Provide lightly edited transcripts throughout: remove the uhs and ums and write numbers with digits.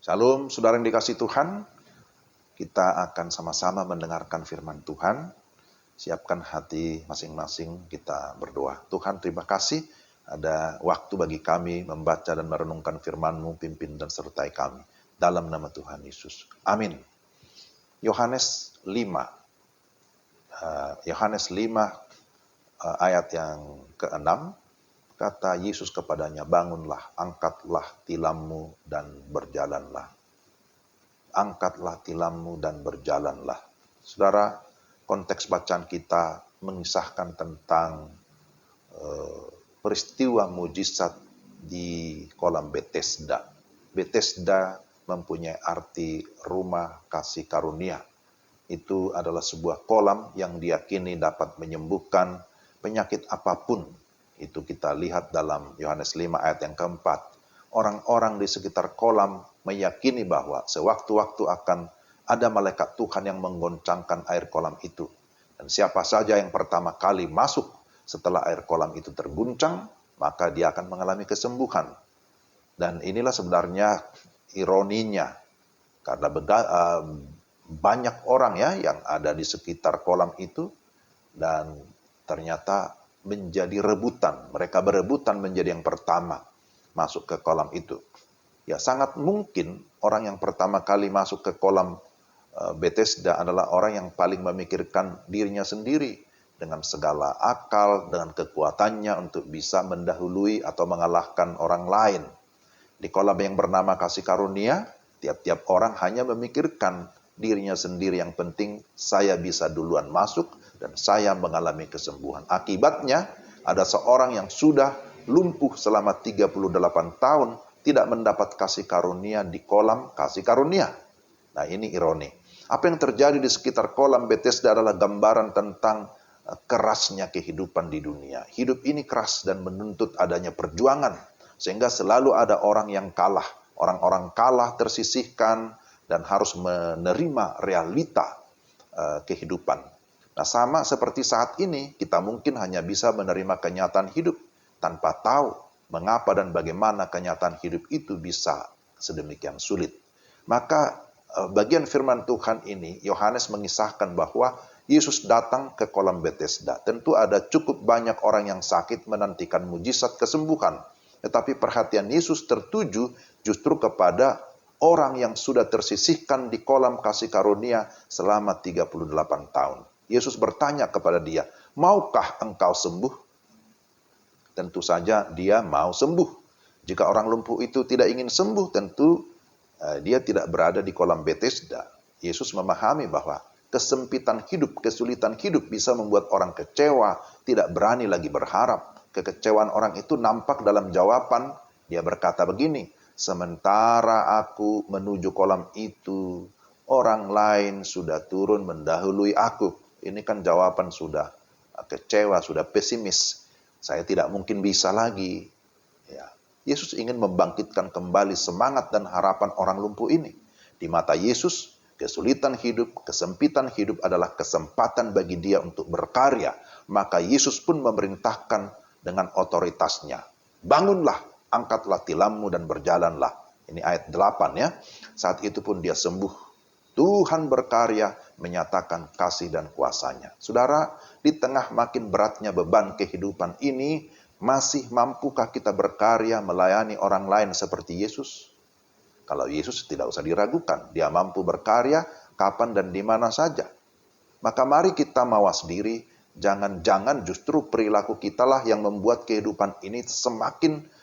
Shalom, saudara yang dikasihi Tuhan. Kita akan sama-sama mendengarkan firman Tuhan. Siapkan hati masing-masing, kita berdoa. Tuhan, terima kasih ada waktu bagi kami membaca dan merenungkan firman-Mu, pimpin dan sertai kami. Dalam nama Tuhan Yesus. Amin. Yohanes 5. Ayat yang ke-6. Kata Yesus kepadanya, bangunlah, angkatlah tilammu dan berjalanlah. Angkatlah tilammu dan berjalanlah. Saudara, konteks bacaan kita mengisahkan tentang peristiwa mujizat di kolam Bethesda. Bethesda mempunyai arti rumah kasih karunia. Itu adalah sebuah kolam yang diyakini dapat menyembuhkan penyakit apapun. Itu kita lihat dalam Yohanes 5 ayat yang keempat. Orang-orang di sekitar kolam meyakini bahwa sewaktu-waktu akan ada malaikat Tuhan yang menggoncangkan air kolam itu. Dan siapa saja yang pertama kali masuk setelah air kolam itu terguncang, maka dia akan mengalami kesembuhan. Dan inilah sebenarnya ironinya. Karena banyak orang ya yang ada di sekitar kolam itu, dan ternyata menjadi rebutan. Mereka berebutan menjadi yang pertama masuk ke kolam itu. Ya, sangat mungkin orang yang pertama kali masuk ke kolam Bethesda adalah orang yang paling memikirkan dirinya sendiri dengan segala akal, dengan kekuatannya untuk bisa mendahului atau mengalahkan orang lain. Di kolam yang bernama kasih karunia, tiap-tiap orang hanya memikirkan dirinya sendiri. Yang penting saya bisa duluan masuk dan saya mengalami kesembuhan. Akibatnya ada seorang yang sudah lumpuh selama 38 tahun tidak mendapat kasih karunia di kolam kasih karunia. Nah, ini ironi. Apa yang terjadi di sekitar kolam Bethesda adalah gambaran tentang kerasnya kehidupan di dunia. Hidup ini keras dan menuntut adanya perjuangan. Sehingga selalu ada orang yang kalah. Orang-orang kalah tersisihkan dan harus menerima realita kehidupan. Nah, sama seperti saat ini, kita mungkin hanya bisa menerima kenyataan hidup tanpa tahu mengapa dan bagaimana kenyataan hidup itu bisa sedemikian sulit. Maka bagian firman Tuhan ini, Yohanes mengisahkan bahwa Yesus datang ke kolam Bethesda. Tentu ada cukup banyak orang yang sakit menantikan mujizat kesembuhan. Tetapi perhatian Yesus tertuju justru kepada orang yang sudah tersisihkan di kolam kasih karunia selama 38 tahun. Yesus bertanya kepada dia, maukah engkau sembuh? Tentu saja dia mau sembuh. Jika orang lumpuh itu tidak ingin sembuh, tentu dia tidak berada di kolam Bethesda. Yesus memahami bahwa kesempitan hidup, kesulitan hidup bisa membuat orang kecewa, tidak berani lagi berharap. Kekecewaan orang itu nampak dalam jawaban. Dia berkata begini, sementara aku menuju kolam itu, orang lain sudah turun mendahului aku. Ini kan jawaban sudah kecewa, sudah pesimis. Saya tidak mungkin bisa lagi. Ya. Yesus ingin membangkitkan kembali semangat dan harapan orang lumpuh ini. Di mata Yesus, kesulitan hidup, kesempitan hidup adalah kesempatan bagi dia untuk berkarya. Maka Yesus pun memerintahkan dengan otoritasnya. Bangunlah, angkatlah tilammu dan berjalanlah. Ini ayat 8 ya. Saat itu pun dia sembuh. Tuhan berkarya menyatakan kasih dan kuasanya. Saudara, di tengah makin beratnya beban kehidupan ini, masih mampukah kita berkarya melayani orang lain seperti Yesus? Kalau Yesus tidak usah diragukan, dia mampu berkarya kapan dan di mana saja. Maka mari kita mawas diri, jangan-jangan justru perilaku kitalah yang membuat kehidupan ini semakin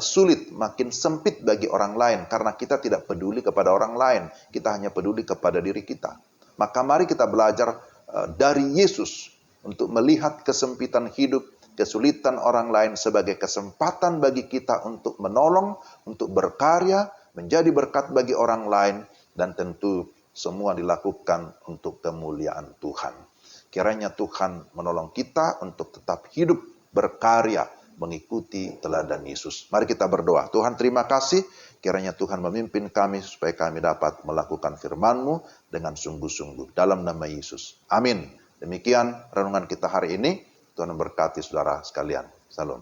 sulit, makin sempit bagi orang lain. Karena kita tidak peduli kepada orang lain, kita hanya peduli kepada diri kita. Maka mari kita belajar dari Yesus untuk melihat kesempitan hidup, kesulitan orang lain sebagai kesempatan bagi kita untuk menolong, untuk berkarya, menjadi berkat bagi orang lain, dan tentu semua dilakukan untuk kemuliaan Tuhan. Kiranya Tuhan menolong kita untuk tetap hidup, berkarya, mengikuti teladan Yesus. Mari kita berdoa. Tuhan, terima kasih. Kiranya Tuhan memimpin kami supaya kami dapat melakukan firman-Mu dengan sungguh-sungguh. Dalam nama Yesus. Amin. Demikian renungan kita hari ini. Tuhan memberkati saudara sekalian. Salam.